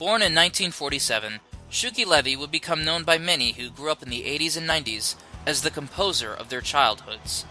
Born in 1947, Shuki Levy would become known by many who grew up in the 80s and 90s as the composer of their childhoods.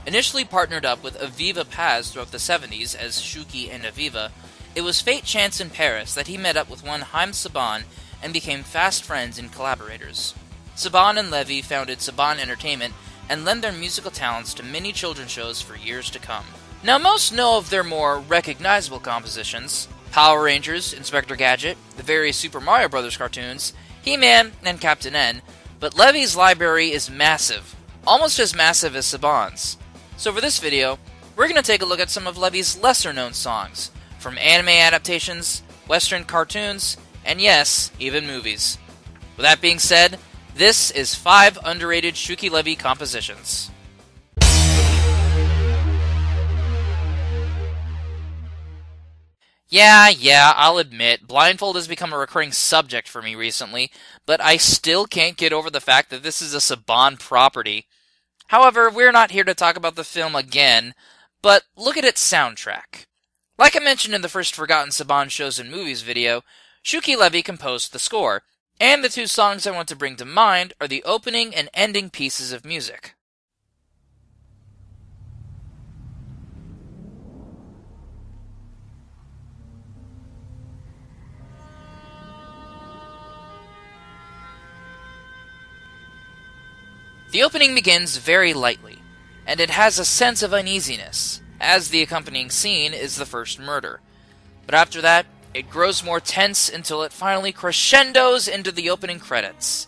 Initially partnered up with Aviva Paz throughout the 70s as Shuki and Aviva, it was fate chance in Paris that he met up with one Haim Saban and became fast friends and collaborators. Saban and Levy founded Saban Entertainment and lent their musical talents to many children's shows for years to come. Now, most know of their more recognizable compositions: Power Rangers, Inspector Gadget, the various Super Mario Bros. Cartoons, He-Man, and Captain N, but Levy's library is massive, almost as massive as Saban's. So for this video, we're going to take a look at some of Levy's lesser-known songs, from anime adaptations, Western cartoons, and yes, even movies. With that being said, this is 5 underrated Shuki Levy compositions. Yeah, I'll admit, Blindfold has become a recurring subject for me recently, but I still can't get over the fact that this is a Saban property. However, we're not here to talk about the film again, but look at its soundtrack. Like I mentioned in the first Forgotten Saban Shows and Movies video, Shuki Levy composed the score, and the 2 songs I want to bring to mind are the opening and ending pieces of music. The opening begins very lightly, and it has a sense of uneasiness, as the accompanying scene is the first murder. But after that, it grows more tense until it finally crescendos into the opening credits.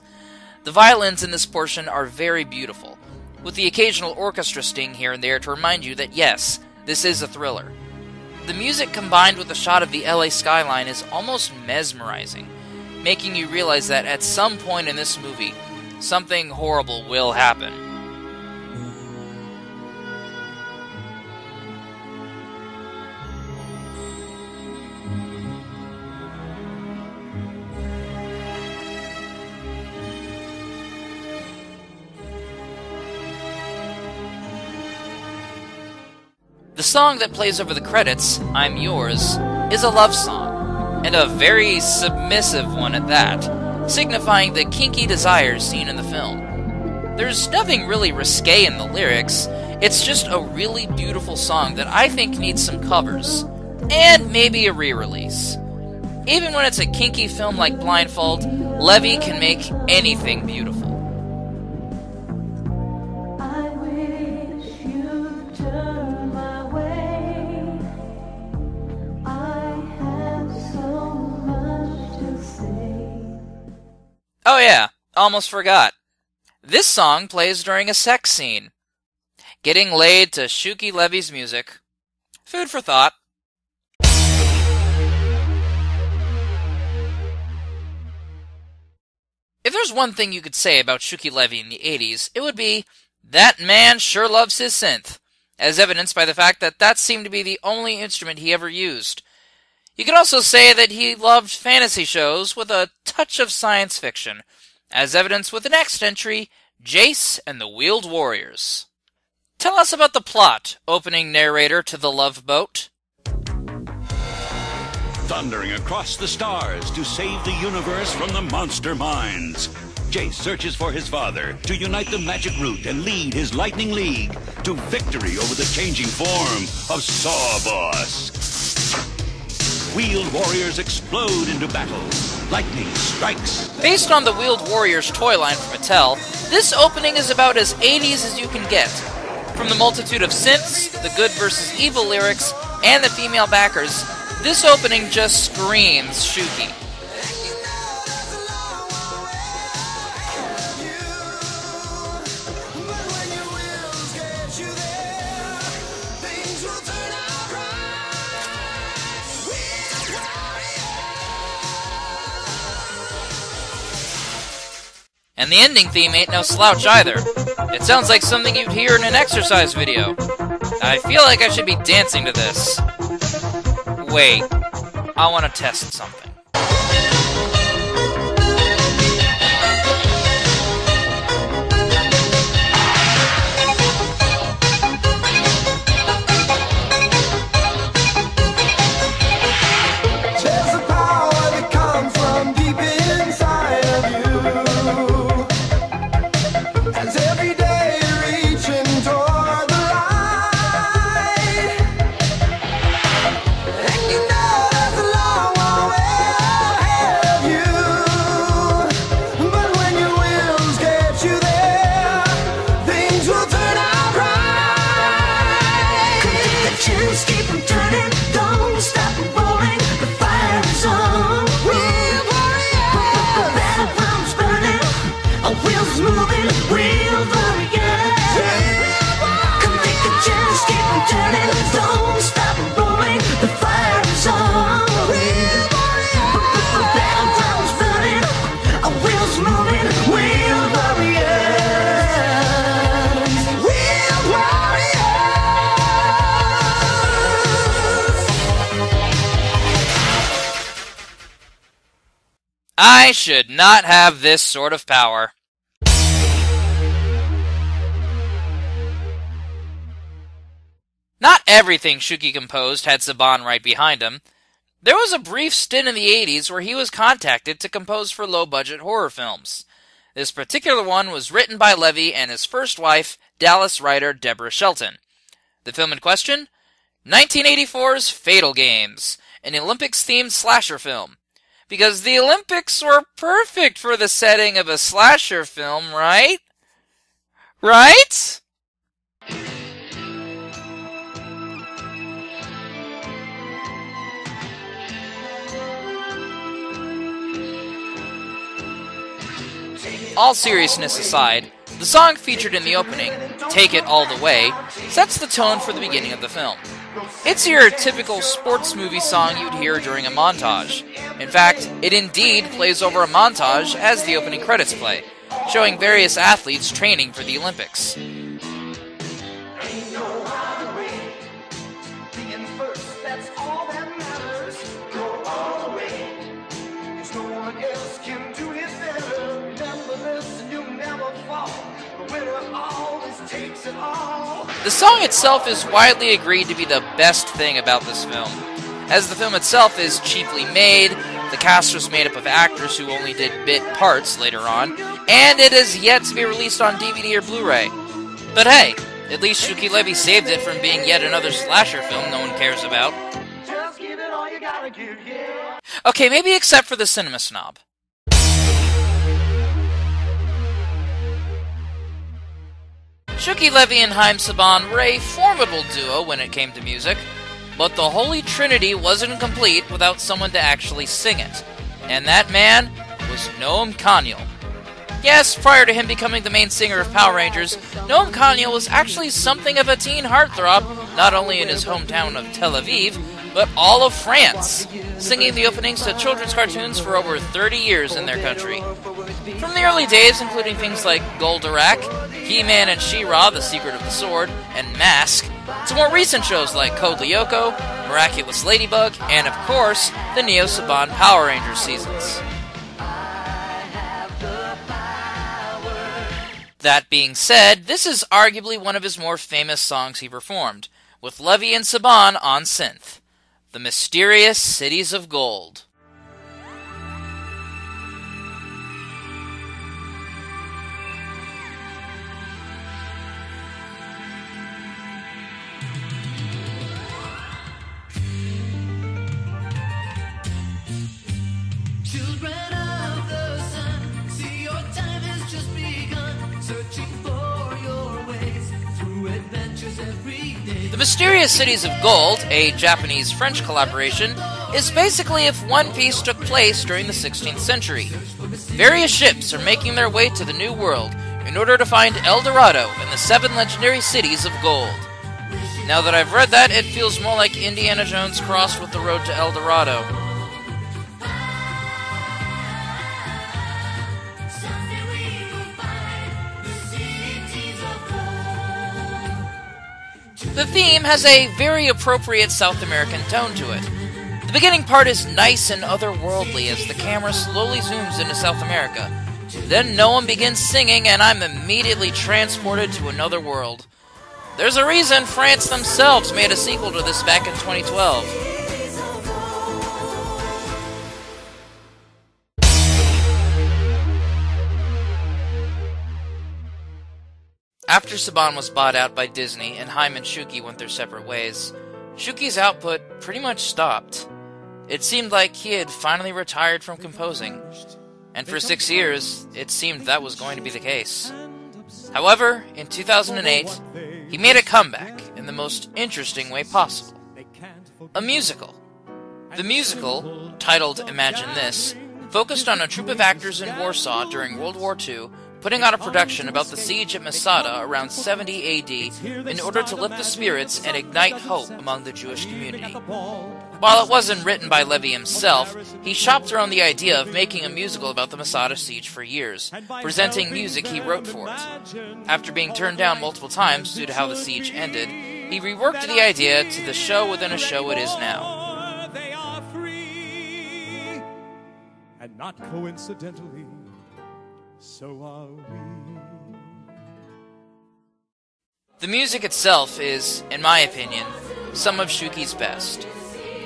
The violins in this portion are very beautiful, with the occasional orchestra sting here and there to remind you that yes, this is a thriller. The music combined with the shot of the LA skyline is almost mesmerizing, making you realize that at some point in this movie, something horrible will happen. The song that plays over the credits, I'm Yours, is a love song, and a very submissive one at that, signifying the kinky desires seen in the film. There's nothing really risque in the lyrics, it's just a really beautiful song that I think needs some covers, and maybe a re-release. Even when it's a kinky film like Blindfold, Levy can make anything beautiful. Oh yeah, almost forgot. This song plays during a sex scene. Getting laid to Shuki Levy's music. Food for thought. If there's one thing you could say about Shuki Levy in the 80s, it would be, that man sure loves his synth, as evidenced by the fact that that seemed to be the only instrument he ever used. You could also say that he loved fantasy shows with a touch of science fiction, as evidenced with the next entry, Jace and the Wheeled Warriors. Tell us about the plot, opening narrator to The Love Boat. Thundering across the stars to save the universe from the monster minds, Jace searches for his father to unite the magic root and lead his lightning league to victory over the changing form of Sawboss. Wheeled Warriors explode into battle. Lightning strikes. Based on the Wheeled Warriors toy line from Mattel, this opening is about as 80s as you can get. From the multitude of synths, the good versus evil lyrics, and the female backers, this opening just screams Shuki. And the ending theme ain't no slouch either. It sounds like something you'd hear in an exercise video. I feel like I should be dancing to this. Wait, I want to test something. There's a power that comes I should not have this sort of power. Not everything Shuki composed had Saban right behind him. There was a brief stint in the 80s where he was contacted to compose for low-budget horror films. This particular one was written by Levy and his first wife, Dallas writer Deborah Shelton. The film in question? 1984's Fatal Games, an Olympics-themed slasher film. Because the Olympics were perfect for the setting of a slasher film, right? Right? All seriousness aside, the song featured in the opening, Take It All the Way, sets the tone for the beginning of the film. It's your typical sports movie song you'd hear during a montage. In fact, it indeed plays over a montage as the opening credits play, showing various athletes training for the Olympics. The song itself is widely agreed to be the best thing about this film. As the film itself is cheaply made, the cast was made up of actors who only did bit parts later on, and it is yet to be released on DVD or Blu-ray. But hey, at least Shuki Levy saved it from being yet another slasher film no one cares about. Okay, maybe except for the cinema snob. Shuki Levy and Haim Saban were a formidable duo when it came to music, but the Holy Trinity wasn't complete without someone to actually sing it, and that man was Noam Kaniel. Yes, prior to him becoming the main singer of Power Rangers, Noam Kaniel was actually something of a teen heartthrob, not only in his hometown of Tel Aviv, but all of France, singing the openings to children's cartoons for over 30 years in their country. From the early days, including things like Goldorak, He-Man and She-Ra, The Secret of the Sword, and Mask, to more recent shows like Code Lyoko, Miraculous Ladybug, and of course, the Neo Saban Power Rangers seasons. That being said, this is arguably one of his more famous songs he performed, with Levy and Saban on synth. The Mysterious Cities of Gold. Children of the sun, see your time has just begun, searching for your ways through adventures every day. The Mysterious Cities of Gold, a Japanese-French collaboration, is basically if One Piece took place during the 16th century. Various ships are making their way to the New World in order to find El Dorado and the 7 legendary cities of gold. Now that I've read that, it feels more like Indiana Jones crossed with the road to El Dorado. The theme has a very appropriate South American tone to it. The beginning part is nice and otherworldly as the camera slowly zooms into South America. Then Noam begins singing and I'm immediately transported to another world. There's a reason France themselves made a sequel to this back in 2012. After Saban was bought out by Disney and Haim and Shuki went their separate ways, Shuki's output pretty much stopped. It seemed like he had finally retired from composing, and for 6 years, it seemed that was going to be the case. However, in 2008, he made a comeback in the most interesting way possible. A musical. The musical, titled Imagine This, focused on a troupe of actors in Warsaw during World War II putting on a production about the siege at Masada around 70 AD in order to lift the spirits and ignite hope among the Jewish community. While it wasn't written by Levy himself, he shopped around the idea of making a musical about the Masada siege for years, presenting music he wrote for it. After being turned down multiple times due to how the siege ended, he reworked the idea to the show within a show it is now. and not coincidentally, so are we. The music itself is, in my opinion, some of Shuki's best.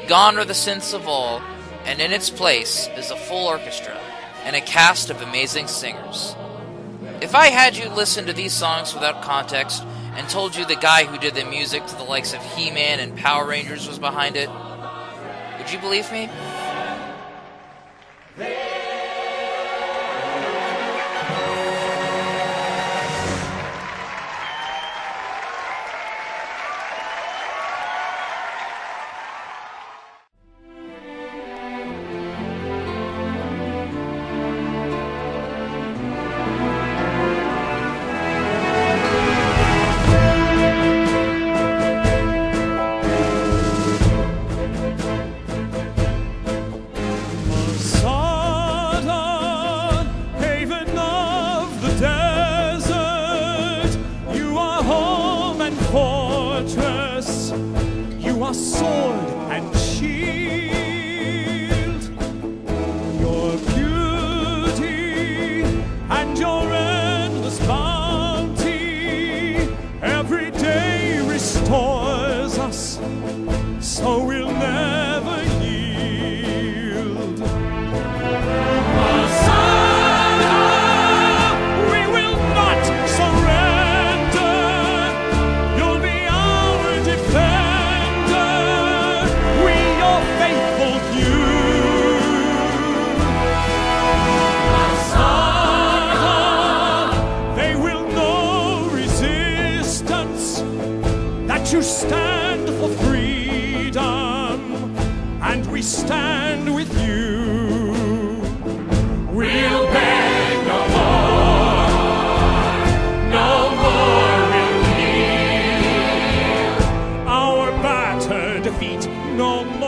Gone are the synths of all, and in its place is a full orchestra and a cast of amazing singers. If I had you listen to these songs without context and told you the guy who did the music to the likes of He-Man and Power Rangers was behind it, would you believe me? You are sword and shield, your beauty and your endless bounty every day restores us, so we'll never yield. Messiah, we will not surrender. You'll be our defender, we your faithful few. Messiah, they will know resistance, that you stand for freedom, and we stand with you. We'll beg no more we'll kneel. Our battered feet no more.